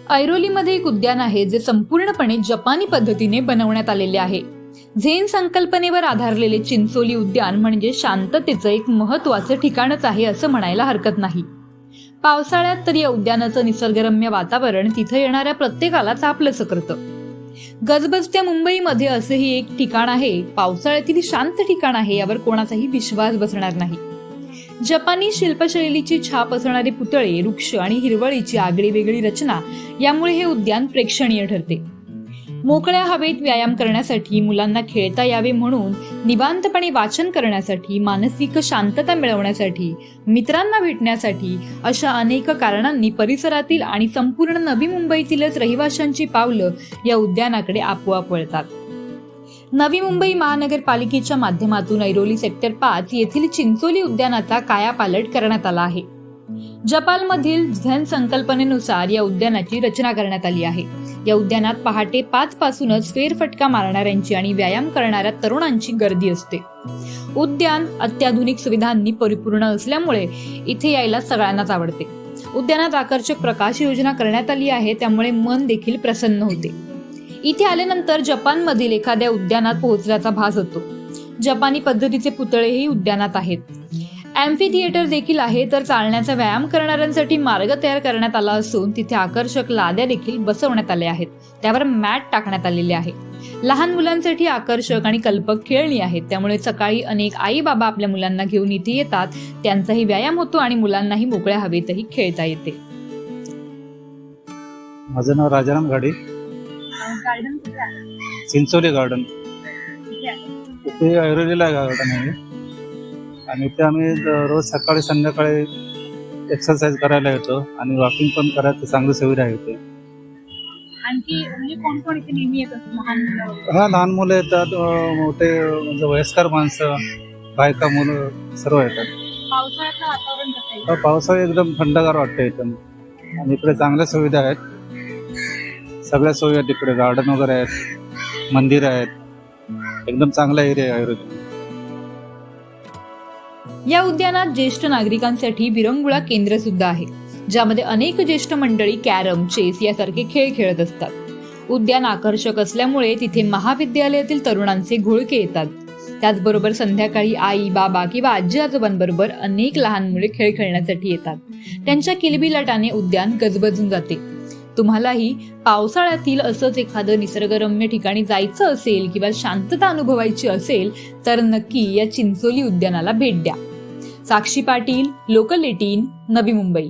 ऐरोलीमध्ये एक उद्यान आहे जे संपूर्णपणे जपानी पद्धतीने बनवण्यात आलेले आहे. झेन संकल्पनेवर आधारलेले चिंचोली उद्यान म्हणजे शांततेचं एक महत्त्वाचं ठिकाणच आहे असं म्हणायला हरकत नाही. पावसाळ्यात तर या उद्यानाचं निसर्गरम्य वातावरण तिथे येणाऱ्या प्रत्येकालाच आपलंसं करतं. गजबजत्या मुंबईमध्ये असंही एक ठिकाण आहे, पावसाळ्यातील शांत ठिकाण आहे यावर कोणाचाही विश्वास बसणार नाही. जपानी शिल्पशैलीची छाप असणारे पुतळे, वृक्ष आणि हिरवळीची आगळी वेगळी रचना यामुळे हे उद्यान प्रेक्षणीय ठरते. मोकळ्या हवेत व्यायाम करण्यासाठी, मुलांना खेळता यावे म्हणून, निवांतपणे वाचन करण्यासाठी, मानसिक शांतता मिळवण्यासाठी, मित्रांना भेटण्यासाठी अशा अनेक कारणांनी परिसरातील आणि संपूर्ण नवी मुंबईतीलच रहिवाशांची पावलं या उद्यानाकडे आपोआप वळतात. नवी मुंबई महानगरपालिकेच्या माध्यमातून ऐरोली सेक्टर 5 येथील चिंचोली उद्यानाचा कायापालट करण्यात आला आहे. जपानमधील झेन संकल्पनेनुसार या उद्यानाची रचना करण्यात आली आहे. या उद्यानात पहाटे 5 पासूनच फेरफटका मारणाऱ्यांची आणि व्यायाम करणाऱ्या तरुणांची गर्दी असते. उद्यान अत्याधुनिक सुविधांनी परिपूर्ण असल्यामुळे इथे यायला सगळ्यांनाच आवडते. उद्यानात आकर्षक प्रकाश योजना करण्यात आली आहे, त्यामुळे मन देखील प्रसन्न होते. इथे आल्यानंतर जपानमधील एखाद्या उद्यानात पोहोचल्याचा भास होतो. जपानी पद्धतीचे पुतळेही उद्यानात आहेत. ॲम्फी थिएटर देखील आहे, तर चालण्याचा व्यायाम करणाऱ्यांसाठी मार्ग तयार करण्यात आला असून तिथे आकर्षक लाद्या देखील बसवण्यात आल्या आहेत. त्यावर मॅट टाकण्यात आलेले आहे. लहान मुलांसाठी आकर्षक आणि कल्पक खेळणी आहेत, त्यामुळे सकाळी अनेक आई बाबा आपल्या मुलांना घेऊन इथे येतात. त्यांचाही व्यायाम होतो आणि मुलांनाही मोकळ्या हवेतही खेळता येते. माझं नाव राजाराम घाडी. गार्डन कुठे आहे? चिंचोली गार्डन. इथे ऐरोलीला गार्डन आहे आणि इथे आम्ही रोज सकाळी संध्याकाळी एक्सरसाइज करायला येतो आणि वॉकिंग पण करायचं चांगली सुविधा आहे इथे. आणखी म्हणजे कोण कोण इथे नेहमी येतात? लहान मुलं येतात, मोठे म्हणजे वयस्कर माणसं, बायका, मुलं सर्व येतात. पावसाळ्याचं वातावरण कसं आहे? पावसाळी एकदम थंडगार वाटतं इथं आणि इकडे चांगल्या सुविधा आहेत. सगळ्या सोयी आहेत इकडे, गार्डन वगैरे आहेत, मंदिर आहेत. एकदम चांगला एरिया आहे ऐरोली. या उद्यानात ज्येष्ठ नागरिकांसाठी विरंगुळा केंद्र सुद्धा आहे, ज्यामध्ये अनेक ज्येष्ठ मंडळी कॅरम, चेस यासारखे खेळ खेळत असतात. उद्यान आकर्षक असल्यामुळे तिथे महाविद्यालयातील तरुणांचे घोळके येतात. त्याचबरोबर संध्याकाळी आई बाबा किंवा आजी आजोबांबरोबर अनेक लहान मुले खेळ खेळण्यासाठी येतात. त्यांच्या किलबिलाटाने उद्यान गजबजून जाते. तुम्हालाही पावसाळ्यातील असंच एखादं निसर्गरम्य ठिकाणी जायचं असेल किंवा शांतता अनुभवायची असेल तर नक्की या चिंचोली उद्यानाला भेट द्या. साक्षी पाटील, लोकल 18, नवी मुंबई.